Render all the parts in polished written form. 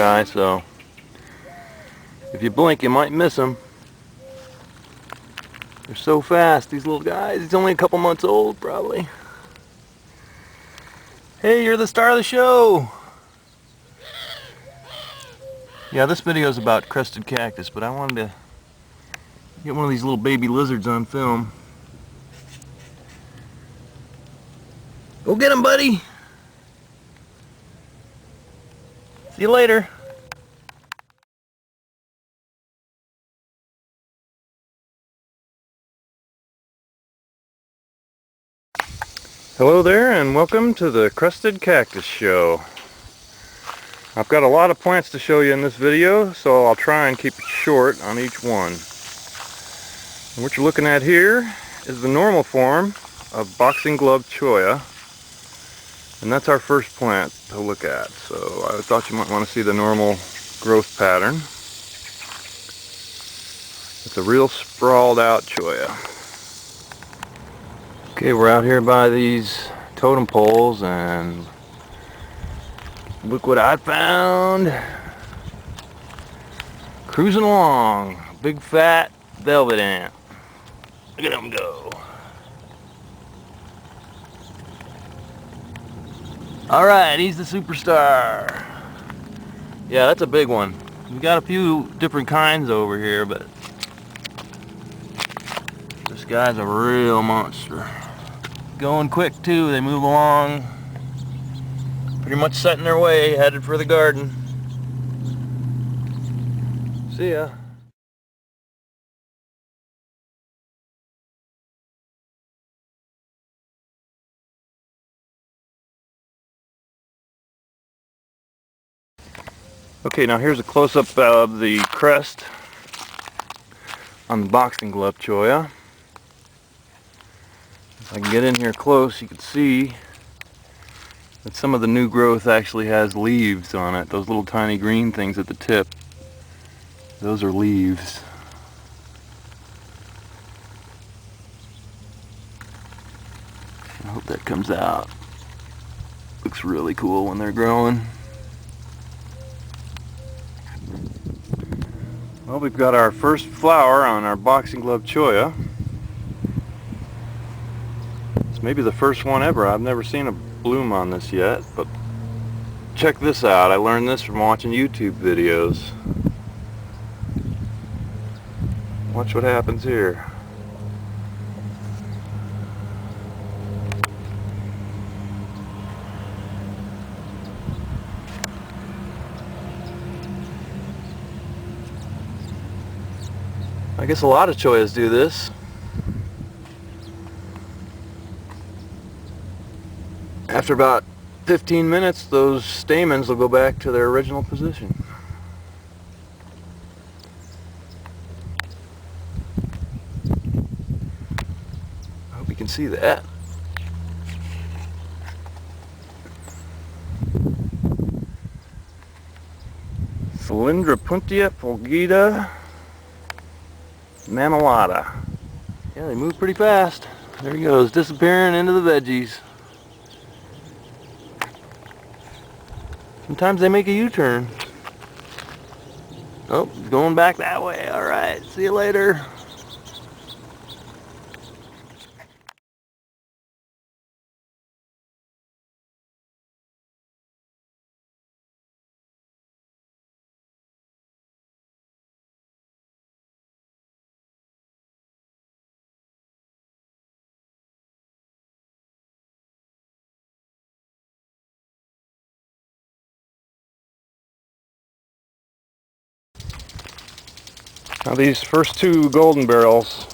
guy, so if you blink you might miss him. They're so fast, these little guys. He's only a couple months old, probably. Hey, you're the star of the show! Yeah, this video is about crested cactus, but I wanted to get one of these little baby lizards on film. Go get him, buddy! See you later! Hello there, and welcome to the Crested Cactus Show. I've got a lot of plants to show you in this video, so I'll try and keep it short on each one. And what you're looking at here is the normal form of boxing glove cholla, and that's our first plant to look at. So I thought you might want to see the normal growth pattern. It's a real sprawled out cholla. Okay, we're out here by these totem poles, and look what I found. Cruising along, big fat velvet ant. Look at him go. Alright, he's the superstar. Yeah, that's a big one. We got a few different kinds over here, but this guy's a real monster. Going quick too, they move along. Pretty much setting their way, headed for the garden. See ya. Okay, now here's a close-up of the crest on the boxing glove cholla. If I can get in here close, you can see that some of the new growth actually has leaves on it. Those little tiny green things at the tip, those are leaves. I hope that comes out. Looks really cool when they're growing. Well, we've got our first flower on our boxing glove cholla. It's maybe the first one ever. I've never seen a bloom on this yet, but check this out. I learned this from watching YouTube videos. Watch what happens here. I guess a lot of chollas do this. After about 15 minutes, those stamens will go back to their original position. I hope you can see that. Cylindropuntia fulgida mammalata. Yeah, they move pretty fast. There he goes, disappearing into the veggies. Sometimes they make a U-turn. Oh, going back that way. Alright, see you later. Now these first two golden barrels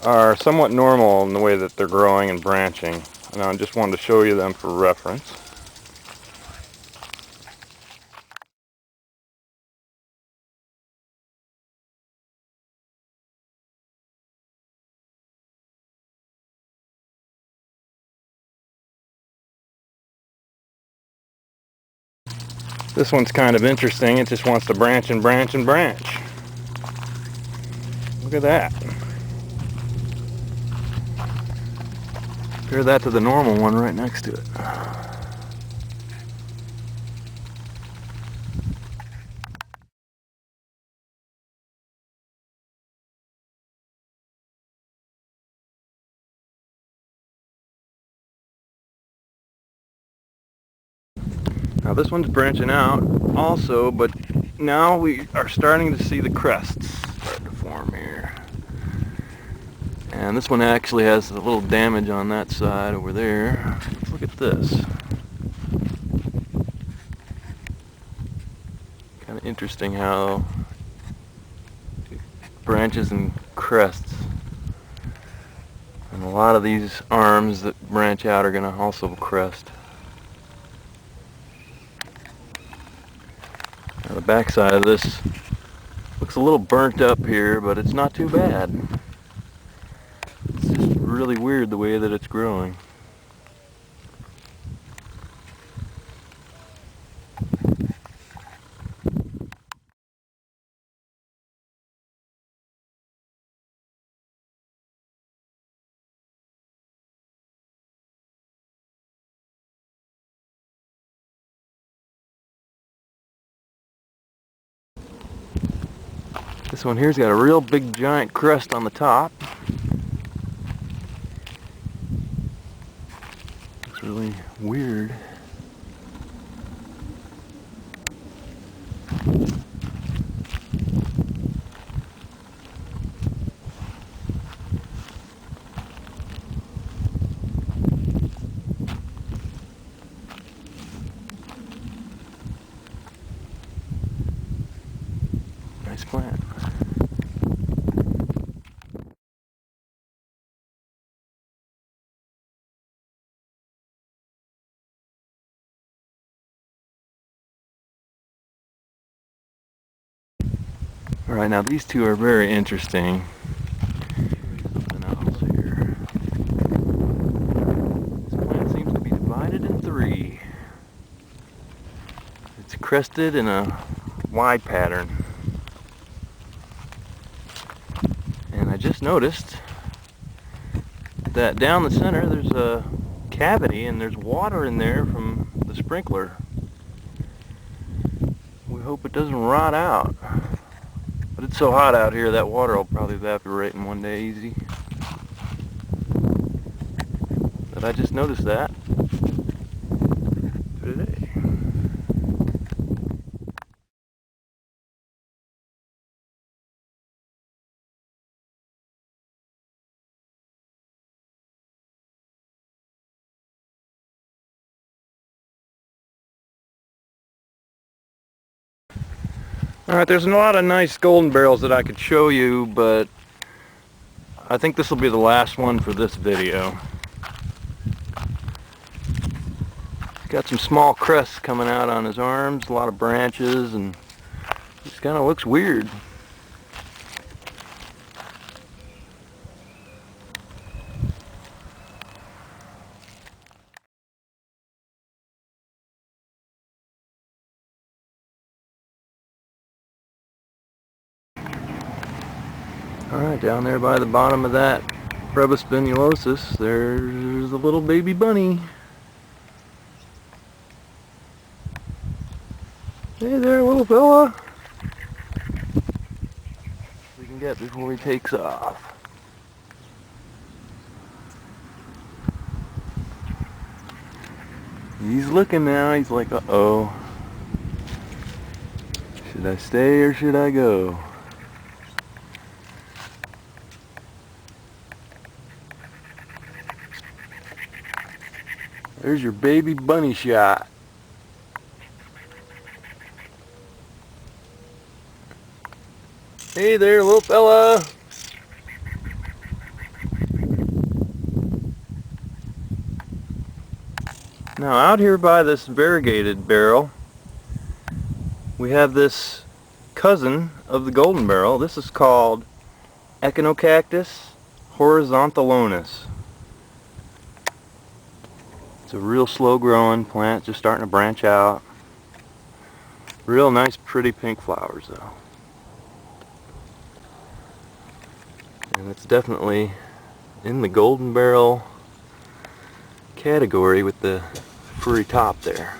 are somewhat normal in the way that they're growing and branching, and I just wanted to show you them for reference. This one's kind of interesting. It just wants to branch and branch and branch. Look at that. Compare that to the normal one right next to it. Now this one's branching out also, but now we are starting to see the crests start to form here. And this one actually has a little damage on that side over there. Let's look at this. Kind of interesting how it branches and crests. And a lot of these arms that branch out are going to also crest. Now the back side of this looks a little burnt up here, but it's not too bad. It's just really weird the way that it's growing. This one here's got a real big giant crest on the top. Looks really weird. Nice plant. Alright, now these two are very interesting. Something else here. This plant seems to be divided in three. It's crested in a Y pattern. And I just noticed that down the center there's a cavity and there's water in there from the sprinkler. We hope it doesn't rot out. But it's so hot out here that water will probably evaporate in one day easy. But I just noticed that today. Alright, there's a lot of nice golden barrels that I could show you, but I think this will be the last one for this video. Got some small crests coming out on his arms, a lot of branches, and just kind of looks weird. Alright, down there by the bottom of that Brevispinulosus, there's a little baby bunny. Hey there, little fella. We can get before he takes off. He's looking now, he's like, uh-oh. Should I stay or should I go? There's your baby bunny shot. Hey there, little fella. Now out here by this variegated barrel, we have this cousin of the golden barrel. This is called Echinocactus horizontalonis. It's a real slow growing plant, just starting to branch out. Real nice pretty pink flowers though. And it's definitely in the golden barrel category with the furry top there.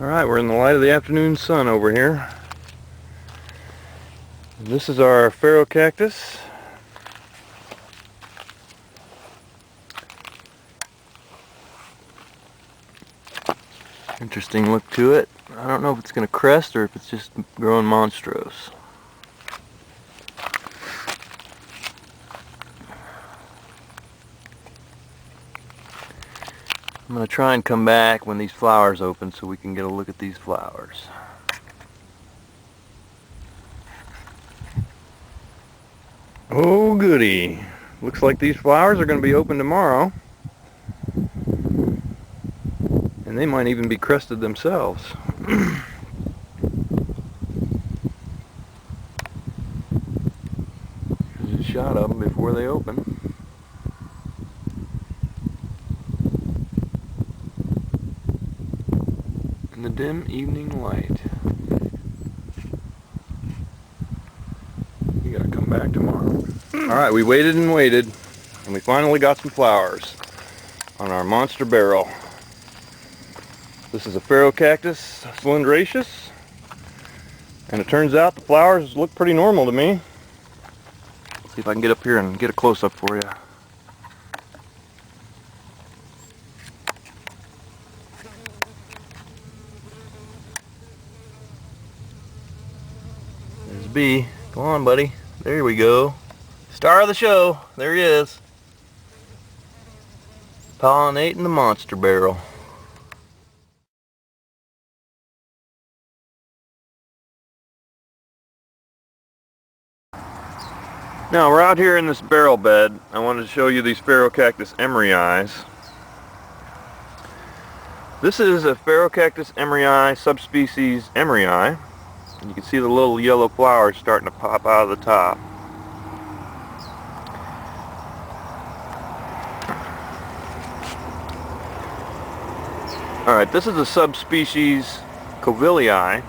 Alright, we're in the light of the afternoon sun over here. This is our pharaoh cactus. Interesting look to it. I don't know if it's going to crest or if it's just growing monstrose. I'm going to try and come back when these flowers open so we can get a look at these flowers. Oh goody! Looks like these flowers are going to be open tomorrow. And they might even be crested themselves. There's a shot of them before they open. In the dim evening light. You gotta come back tomorrow. Alright, we waited and waited, and we finally got some flowers on our monster barrel. This is a pharaoh cactus, cylinderaceous, and it turns out the flowers look pretty normal to me. Let's see if I can get up here and get a close-up for you. There's B. Come on, buddy. There we go. Star of the show. There he is. Pollinating the monster barrel. Now we're out here in this barrel bed. I wanted to show you these pharaoh cactus emeryi. This is a pharaoh cactus emeryi subspecies emeryi. And you can see the little yellow flowers starting to pop out of the top. Alright, this is a subspecies Covillii.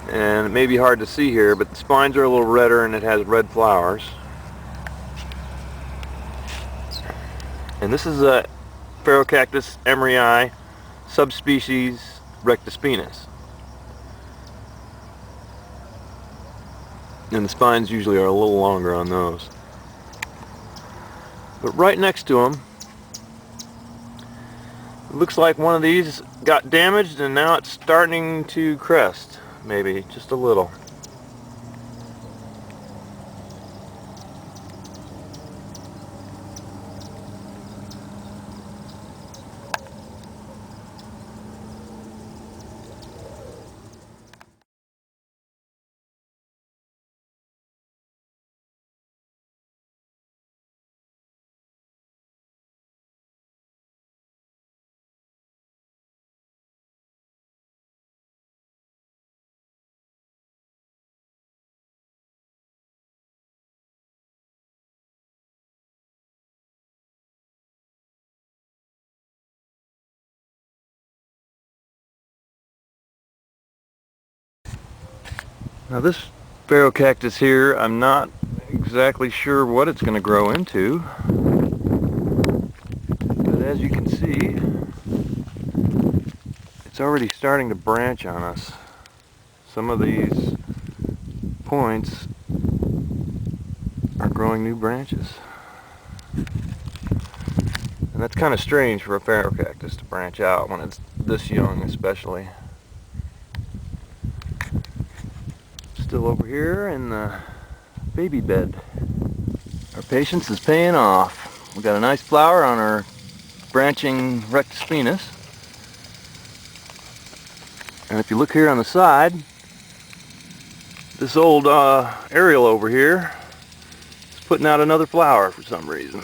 And it may be hard to see here, but the spines are a little redder and it has red flowers. And this is a pharaoh cactus emeryi subspecies rectospinus. And the spines usually are a little longer on those. But right next to them, it looks like one of these got damaged and now it's starting to crest. Maybe just a little. Now this pharaoh cactus here, I'm not exactly sure what it's going to grow into, but as you can see, it's already starting to branch on us. Some of these points are growing new branches. And that's kind of strange for a pharaoh cactus to branch out when it's this young especially. Still over here in the baby bed. Our patience is paying off. We got a nice flower on our branching rectospinus. And if you look here on the side, this old aerial over here is putting out another flower for some reason.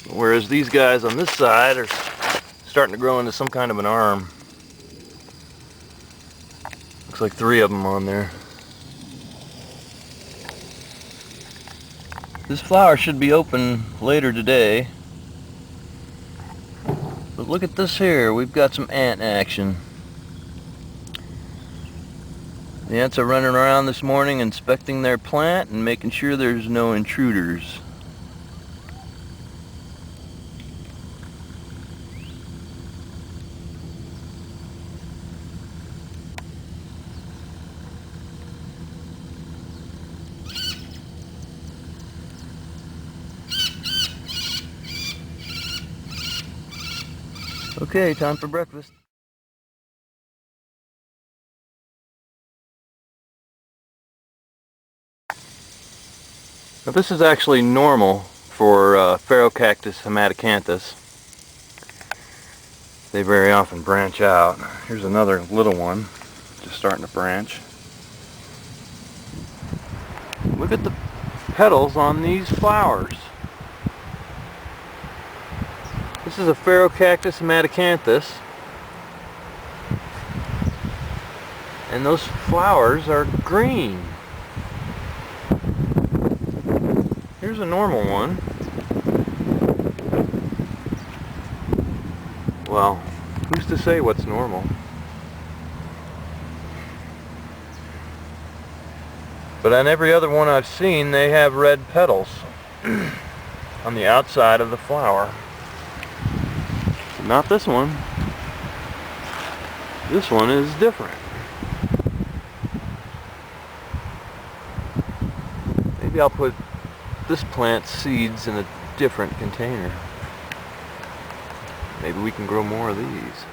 Whereas these guys on this side are starting to grow into some kind of an arm. Looks like 3 of them on there. This flower should be open later today. But look at this here, we've got some ant action. The ants are running around this morning inspecting their plant and making sure there's no intruders. Okay, time for breakfast. Now this is actually normal for Phaerocactus hematocanthus. They very often branch out. Here's another little one, just starting to branch. Look at the petals on these flowers. This is a Phaerocactus hematocanthus, and those flowers are green. Here's a normal one. Well, who's to say what's normal? But on every other one I've seen, they have red petals on the outside of the flower. But not this one. This one is different. Maybe I'll put this plant's seeds in a different container. Maybe we can grow more of these.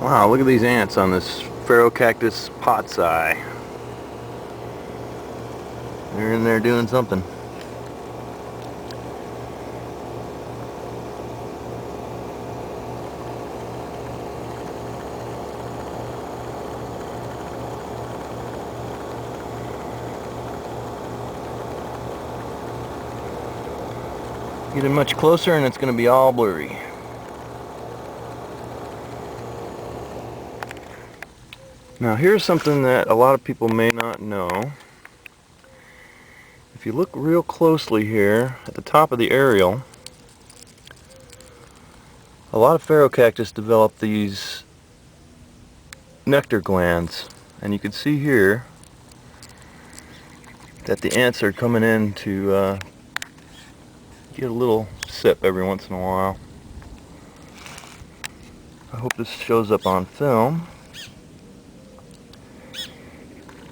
Wow, look at these ants on this Phaerocactus potsi. They're in there doing something. Get it much closer and it's going to be all blurry. Now here's something that a lot of people may not know. If you look real closely here at the top of the aerial, a lot of Phaerocactus develop these nectar glands, and you can see here that the ants are coming in to get a little sip every once in a while. I hope this shows up on film.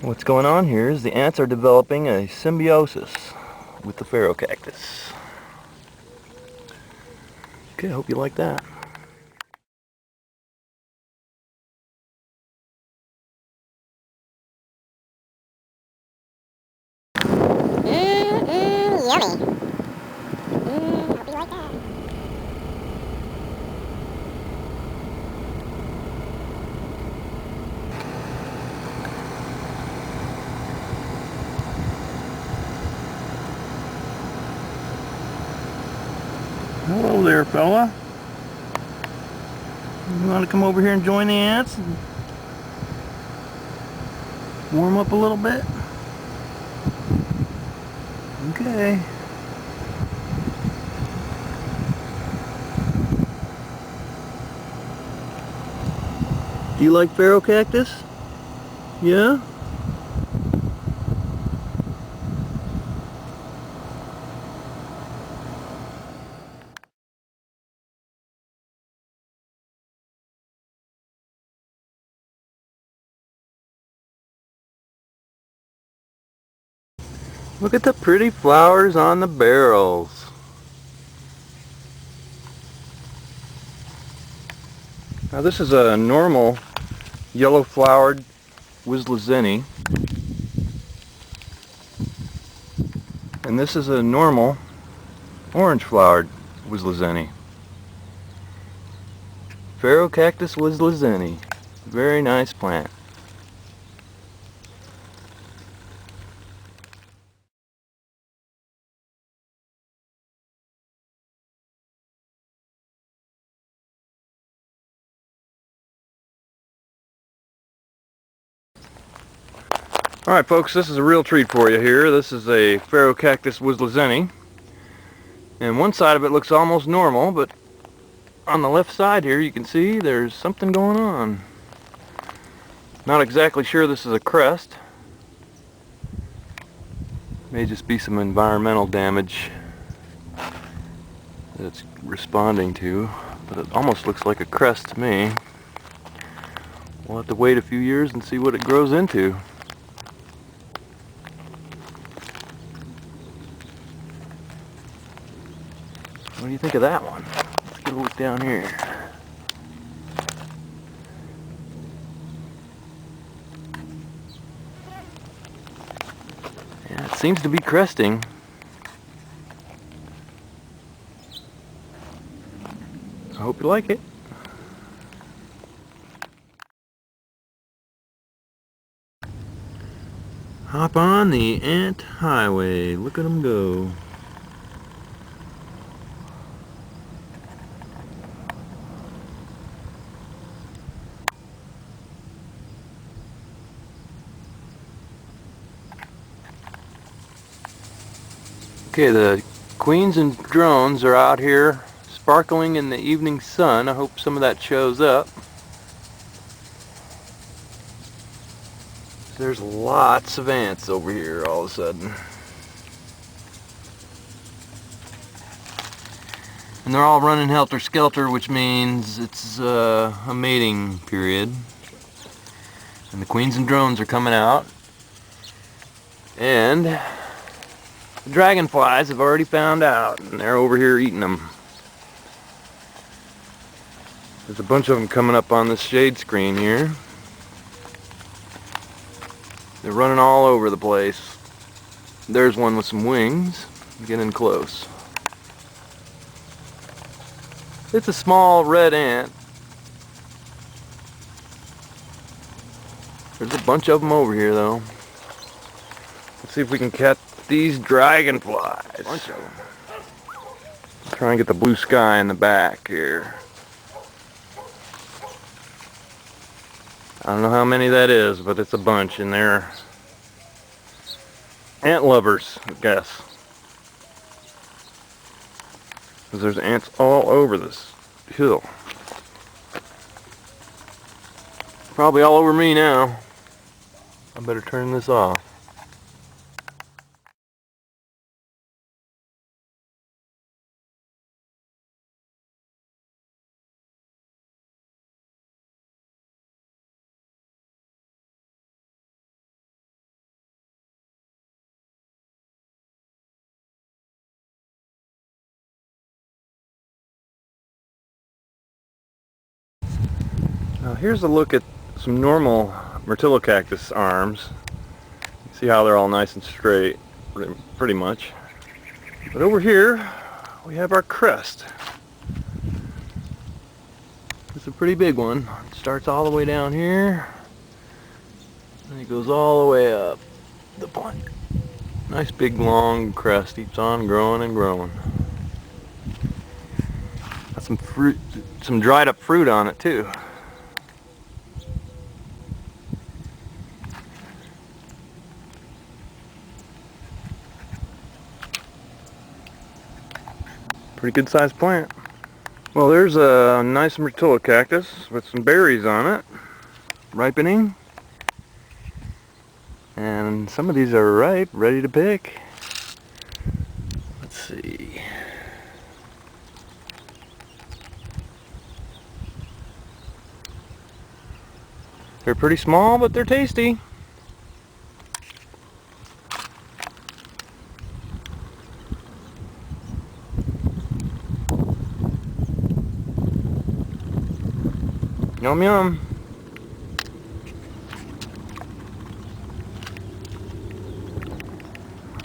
What's going on here is the ants are developing a symbiosis with the Phaerocactus. Okay, I hope you like that. Yummy. Hope you like that. Hello there, fella. You want to come over here and join the ants and warm up a little bit? Okay. Do you like Phaerocactus? Yeah? Look at the pretty flowers on the barrels. Now this is a normal yellow-flowered Wislezenii, and this is a normal orange-flowered Wislezenii. Phaerocactus Wislezenii. Very nice plant. Alright folks, this is a real treat for you here. This is a Phaerocactus Wislezenii. And one side of it looks almost normal, but on the left side here you can see there's something going on. Not exactly sure this is a crest. May just be some environmental damage that it's responding to, but it almost looks like a crest to me. We'll have to wait a few years and see what it grows into. What do you think of that one? Let's get a look down here. Yeah, it seems to be cresting. I hope you like it. Hop on the ant highway. Look at them go. Okay, the queens and drones are out here sparkling in the evening sun. I hope some of that shows up. There's lots of ants over here all of a sudden. And they're all running helter-skelter, which means it's a mating period. And the queens and drones are coming out. And the dragonflies have already found out, and they're over here eating them. There's a bunch of them coming up on this shade screen here. They're running all over the place. There's one with some wings, getting close. It's a small red ant. There's a bunch of them over here though. Let's see if we can catch these dragonflies. Bunch of them. Try and get the blue sky in the back here. I don't know how many that is, but it's a bunch, and they're ant lovers, I guess. Because there's ants all over this hill. Probably all over me now. I better turn this off. Now here's a look at some normal myrtilla cactus arms. See how they're all nice and straight, pretty much. But over here, we have our crest. It's a pretty big one. It starts all the way down here, and it goes all the way up the plant. Nice big long crest, keeps on growing and growing. Got some fruit, some dried up fruit on it too. Pretty good sized plant. Well, there's a nice myrtilla cactus with some berries on it, ripening. And some of these are ripe, ready to pick. Let's see. They're pretty small, but they're tasty. Yum yum.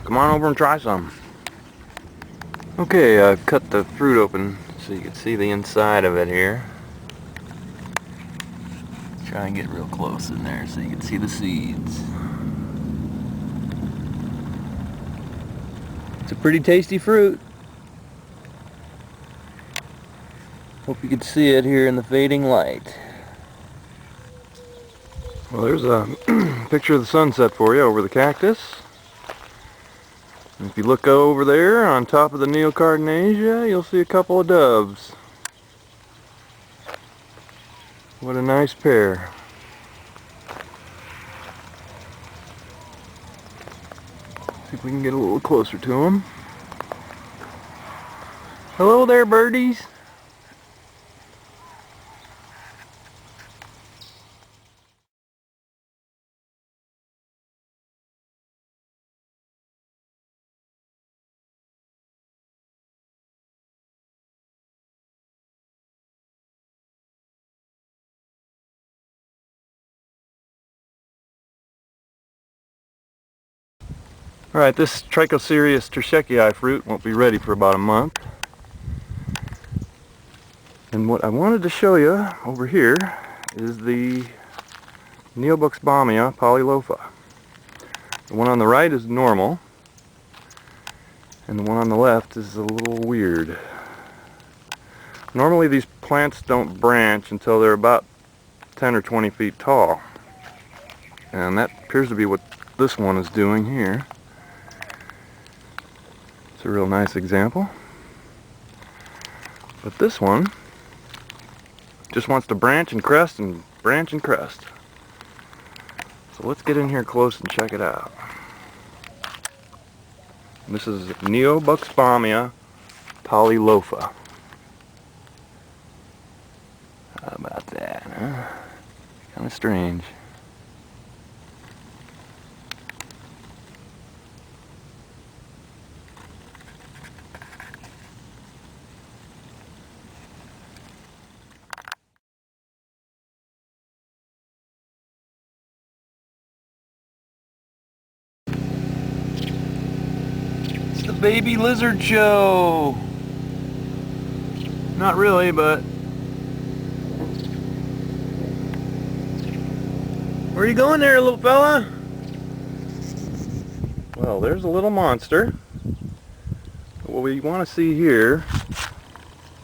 Come on over and try some. Okay, I've cut the fruit open so you can see the inside of it here. Try and get real close in there so you can see the seeds. It's a pretty tasty fruit. Hope you can see it here in the fading light. Well, there's a picture of the sunset for you over the cactus. And if you look over there on top of the neocardinesia, you'll see a couple of doves. What a nice pair. See if we can get a little closer to them. Hello there, birdies. Alright, this Trichocereus terschekii fruit won't be ready for about a month. And what I wanted to show you over here is the Neobuxbaumia polylofa. The one on the right is normal, and the one on the left is a little weird. Normally these plants don't branch until they're about 10 or 20 feet tall. And that appears to be what this one is doing here. It's a real nice example. But this one just wants to branch and crest and branch and crest. So let's get in here close and check it out. This is Neobuxbaumia polylofa. How about that, huh? Kind of strange. It's the baby lizard show. Not really, but where are you going there, little fella? Well, there's a little monster. But what we want to see here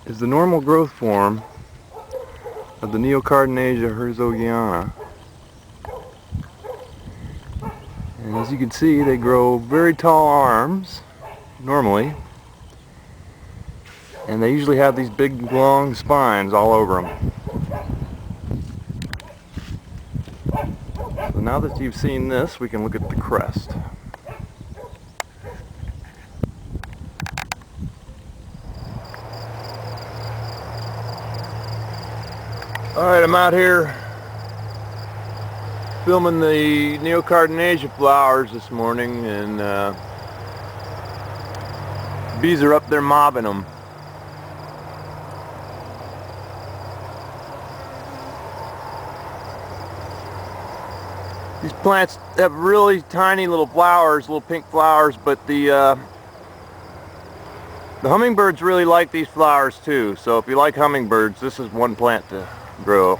is the normal growth form of the Neocardinasia herzogiana. And as you can see, they grow very tall arms, normally. And they usually have these big, long spines all over them. So now that you've seen this, we can look at the crest. Alright, I'm out here filming the Neocardinasia flowers this morning, and bees are up there mobbing them. These plants have really tiny little flowers, little pink flowers, but the hummingbirds really like these flowers too. So if you like hummingbirds, this is one plant to grow.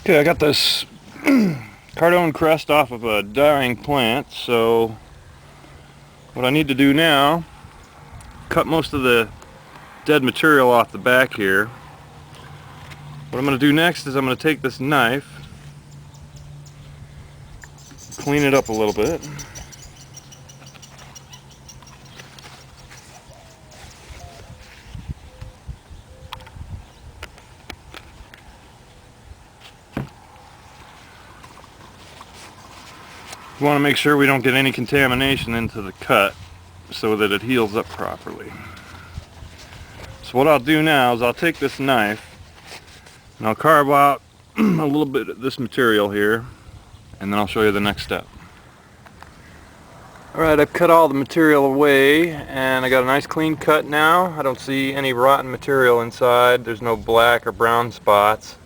Okay, I got this cardone crest off of a dying plant, so what I need to do now, cut most of the dead material off the back here. What I'm going to do next is I'm going to take this knife, clean it up a little bit. We want to make sure we don't get any contamination into the cut so that it heals up properly. So what I'll do now is I'll take this knife and I'll carve out a little bit of this material here, and then I'll show you the next step. Alright, I've cut all the material away and I got a nice clean cut now. I don't see any rotten material inside. There's no black or brown spots.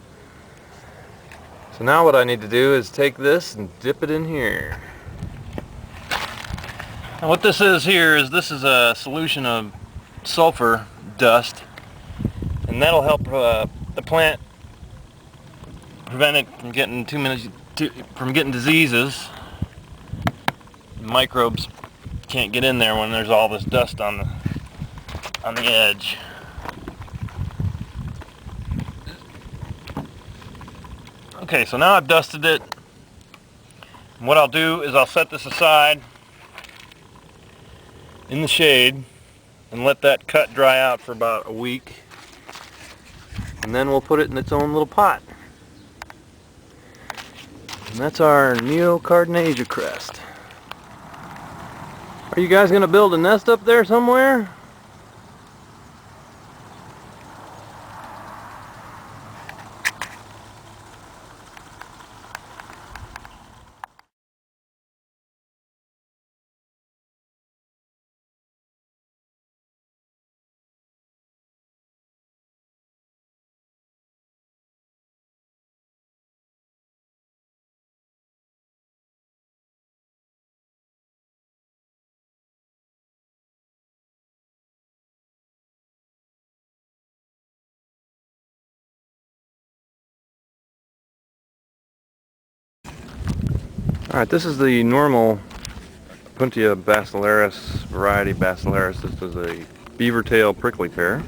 So now what I need to do is take this and dip it in here. And what this is here is this is a solution of sulfur dust, and that'll help the plant prevent it from getting from getting diseases. Microbes can't get in there when there's all this dust on the edge. Okay, so now I've dusted it. And what I'll do is I'll set this aside in the shade and let that cut dry out for about a week. And then we'll put it in its own little pot. And that's our Neocardinesia crest. Are you guys going to build a nest up there somewhere? Alright, this is the normal Puntia basilaris variety basilaris. This is a beaver tail prickly pear.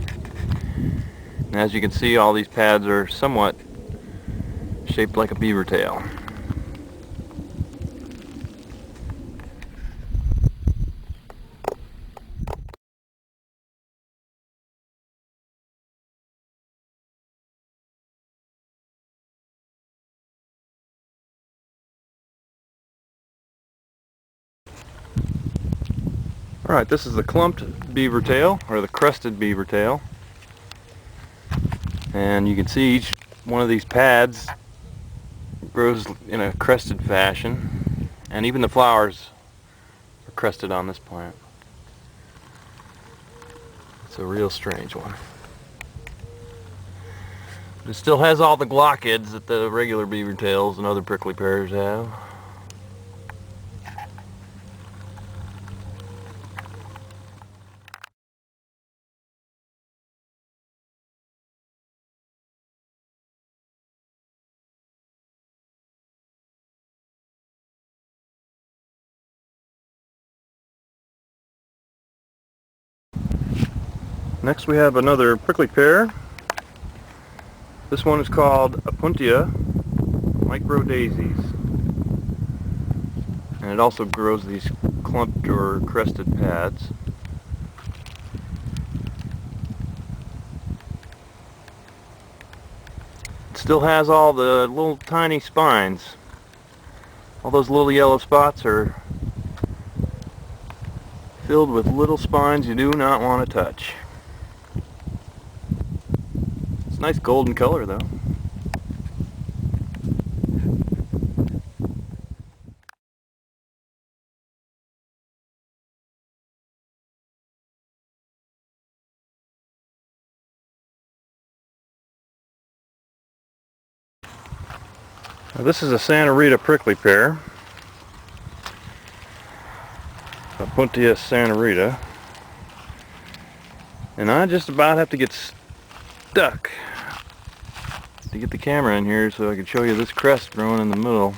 And as you can see, all these pads are somewhat shaped like a beaver tail. Alright, this is the clumped beaver tail, or the crested beaver tail. And you can see each one of these pads grows in a crested fashion. And even the flowers are crested on this plant. It's a real strange one. It still has all the glochids that the regular beaver tails and other prickly pears have. Next we have another prickly pear. This one is called Opuntia micro daisies. And it also grows these clumped or crested pads. It still has all the little tiny spines. All those little yellow spots are filled with little spines you do not want to touch. It's a nice golden color though. Now this is a Santa Rita prickly pear. Opuntia Santa Rita. And I just about have to get stuck to get the camera in here so I can show you this crest growing in the middle.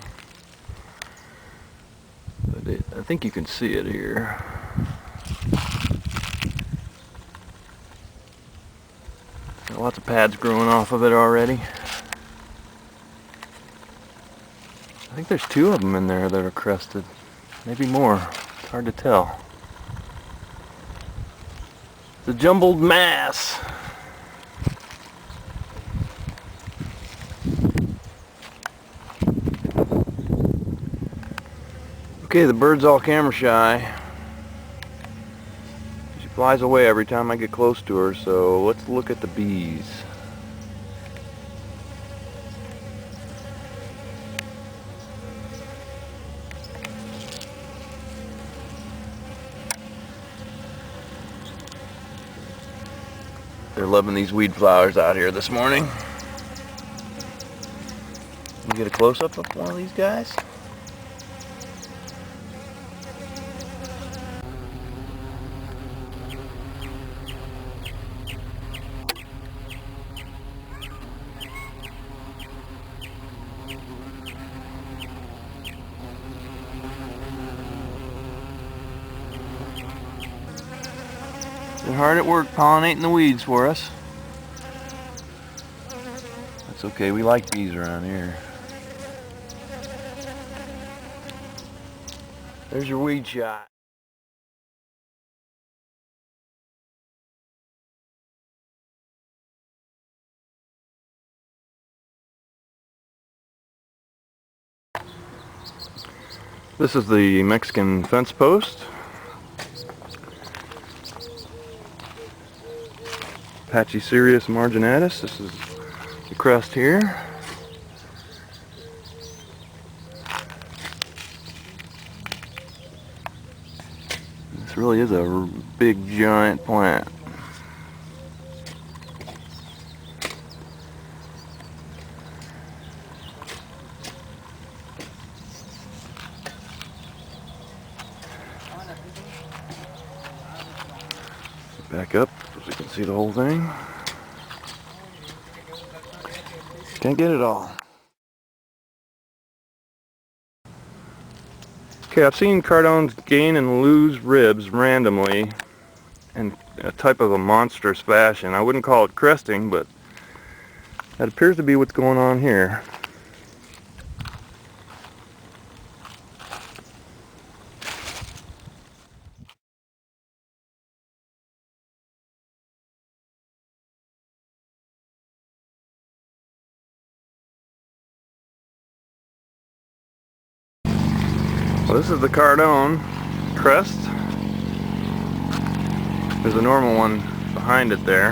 But I think you can see it here. Got lots of pads growing off of it already. I think there's two of them in there that are crested. Maybe more. It's hard to tell. It's a jumbled mass. Okay, the bird's all camera shy. She flies away every time I get close to her, so let's look at the bees. They're loving these weed flowers out here this morning. Can you get a close-up of one of these guys? They're hard at work pollinating the weeds for us. That's okay, we like bees around here. There's your weed shot. This is the Mexican fence post. Pachycereus marginatus. This is the crest here. This really is a big giant plant. Back up so you can see the whole thing. Can't get it all. Okay, I've seen cardones gain and lose ribs randomly in a type of a monstrous fashion. I wouldn't call it cresting, but that appears to be what's going on here. Well, this is the cardone crest. There's a normal one behind it there.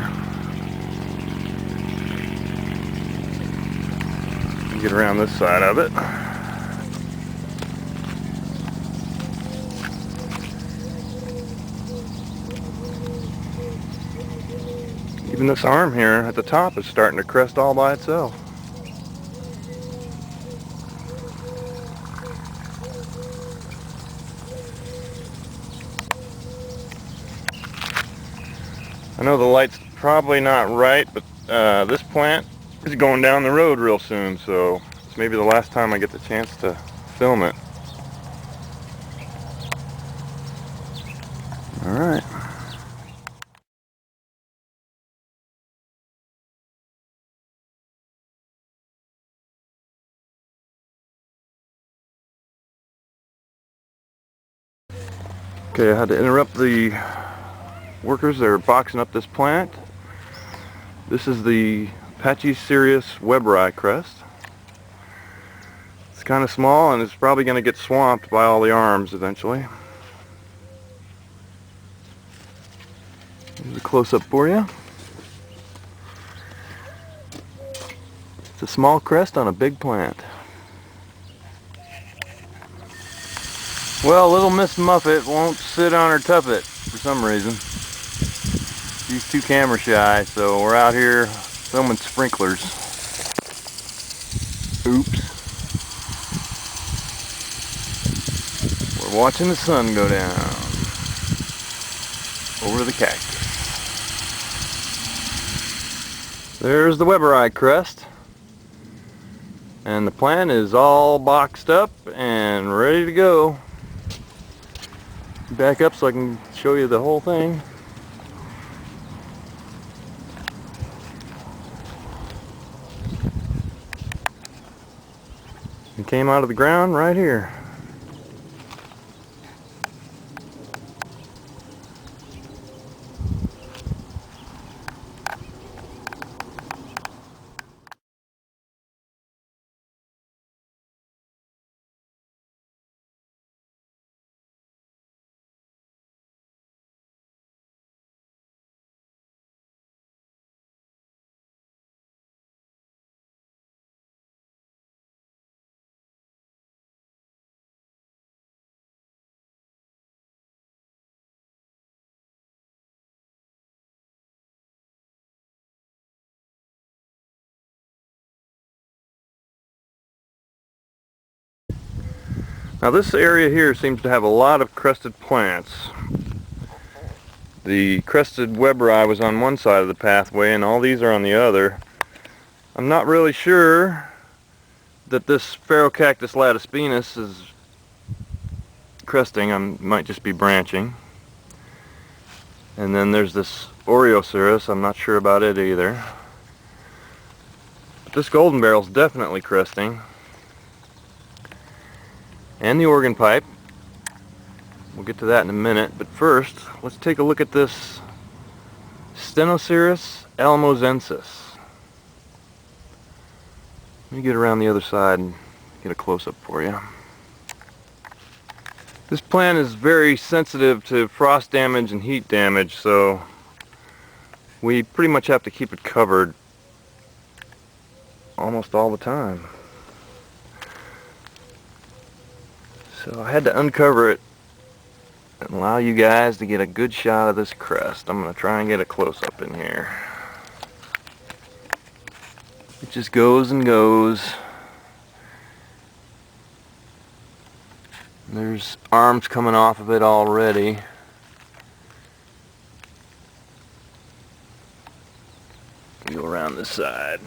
Get around this side of it. Even this arm here at the top is starting to crest all by itself. I know the light's probably not right, but this plant is going down the road real soon, so it's maybe the last time I get the chance to film it. Alright. Okay, I had to interrupt the workers. They're boxing up this plant. This is the Pachycereus weberi crest. It's kind of small and it's probably going to get swamped by all the arms eventually. Here's a close-up for you. It's a small crest on a big plant. Well, little Miss Muffet won't sit on her tuffet for some reason. She's too camera shy, so we're out here filming sprinklers. Oops. We're watching the sun go down over the cactus. There's the weberi crest. And the plant is all boxed up and ready to go. Back up so I can show you the whole thing. It came out of the ground right here. Now this area here seems to have a lot of crested plants. The crested weberi was on one side of the pathway and all these are on the other. I'm not really sure that this Phaerocactus latispinus is cresting. I might just be branching. And then there's this Oreoceras. I'm not sure about it either. But this golden barrel's definitely cresting. And the organ pipe. We'll get to that in a minute, but first, let's take a look at this Stenoceros alamosensis. Let me get around the other side and get a close-up for you. This plant is very sensitive to frost damage and heat damage, so we pretty much have to keep it covered almost all the time. So I had to uncover it and allow you guys to get a good shot of this crest. I'm going to try and get a close-up in here. It just goes and goes. There's arms coming off of it already. Go around this side.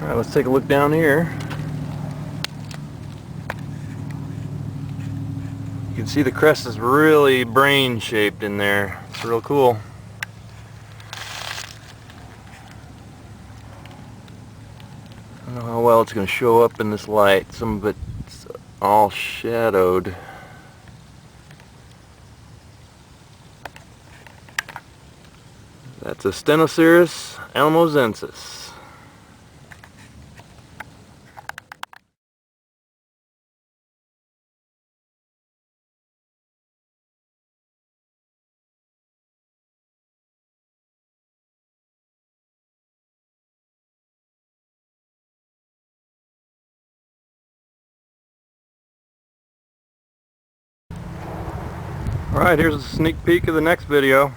Alright, let's take a look down here. You can see the crest is really brain shaped in there. It's real cool. I don't know how well it's going to show up in this light. Some of it's all shadowed. That's a Stenoceros alamosensis. Alright, here's a sneak peek of the next video.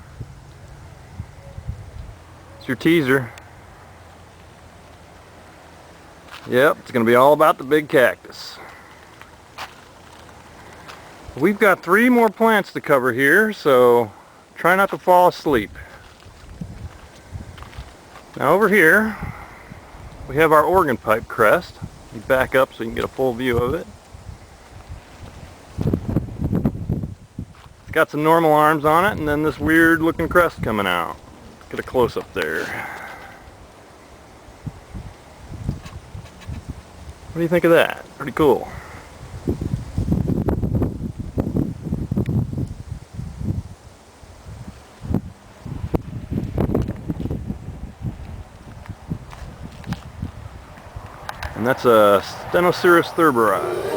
It's your teaser. Yep, it's going to be all about the big cactus. We've got 3 more plants to cover here, so try not to fall asleep. Now over here, we have our organ pipe crest. You back up so you can get a full view of it. It's got some normal arms on it, and then this weird looking crest coming out. Get a close up there. What do you think of that? Pretty cool. And that's a Stenoceros thurberi.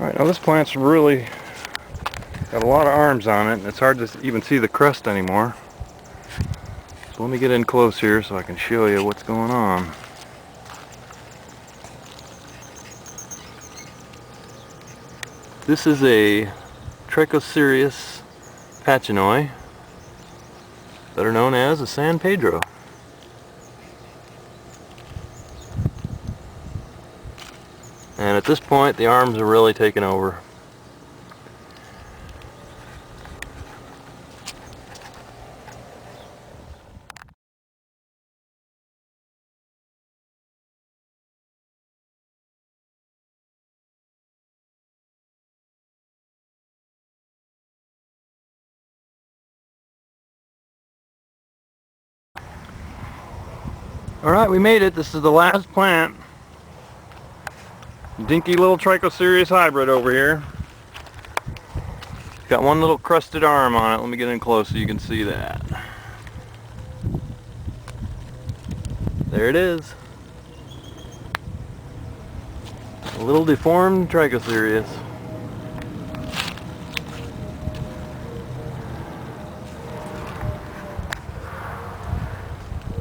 Alright, now this plant's really got a lot of arms on it, and it's hard to even see the crest anymore. So let me get in close here so I can show you what's going on. This is a Trichocereus pachinoi, better known as a San Pedro. And at this point, the arms are really taking over. Alright, we made it. This is the last plant. Dinky little Trichocereus hybrid over here. Got one little crusted arm on it. Let me get in close so you can see that. There it is. A little deformed Trichocereus.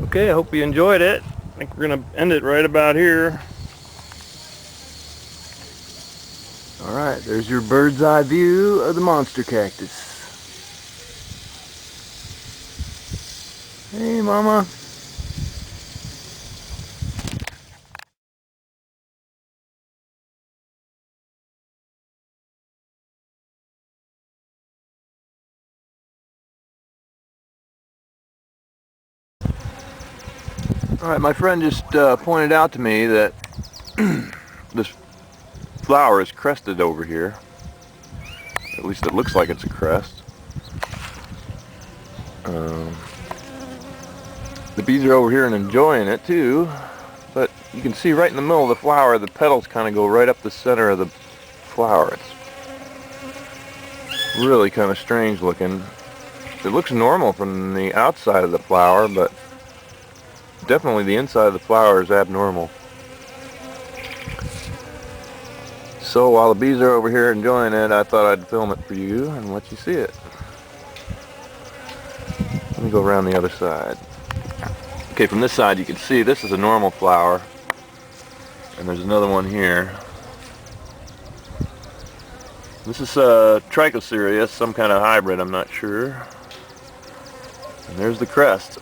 Okay, I hope you enjoyed it. I think we're going to end it right about here. Alright, there's your bird's eye view of the monster cactus. Hey, mama. Alright, my friend just pointed out to me that this flower is crested over here. At least it looks like it's a crest. The bees are over here and enjoying it too, but you can see right in the middle of the flower the petals kind of go right up the center of the flower. It's really kind of strange looking. It looks normal from the outside of the flower, but definitely the inside of the flower is abnormal. So while the bees are over here enjoying it, I thought I'd film it for you and let you see it. Let me go around the other side. Okay, from this side you can see this is a normal flower, and there's another one here. This is Trichocereus, some kind of hybrid, I'm not sure. And there's the crest.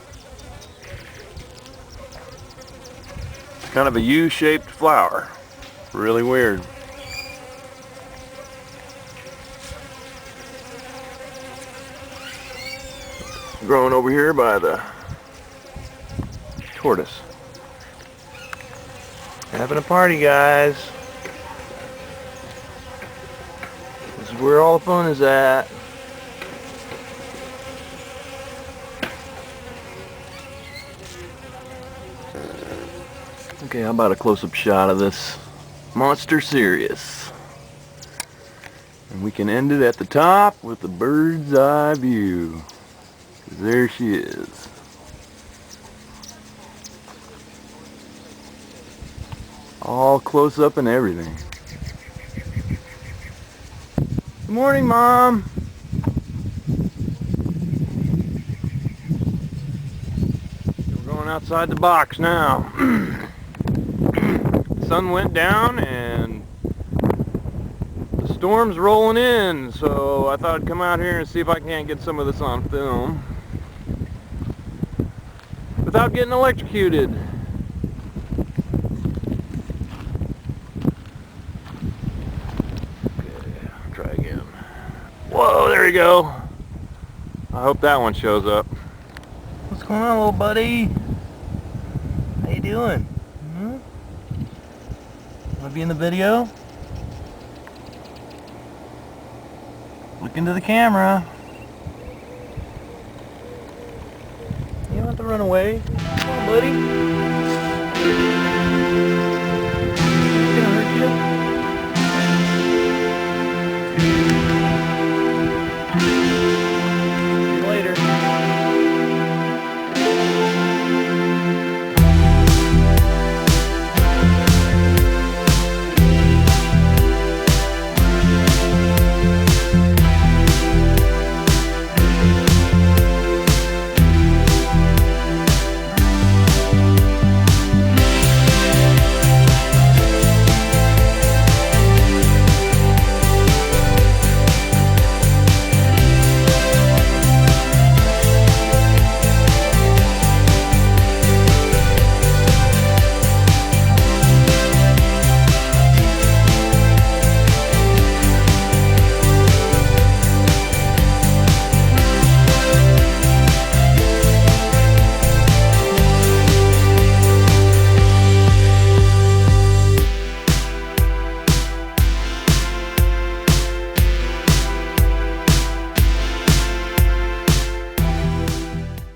It's kind of a U-shaped flower. Really weird. Growing over here by the tortoise. Having a party, guys. This is where all the fun is at. Okay, how about a close-up shot of this Monster Hedge? And we can end it at the top with the bird's eye view. There she is. All close up and everything. Good morning, Mom. We're going outside the box now. The sun went down and the storm's rolling in, so I thought I'd come out here and see if I can't get some of this on film without getting electrocuted. Okay, try again. Whoa, there you go. I hope that one shows up. What's going on, little buddy? How you doing? Wanna be in the video? Look into the camera. You don't have to run away. Come on, buddy. It's gonna hurt you.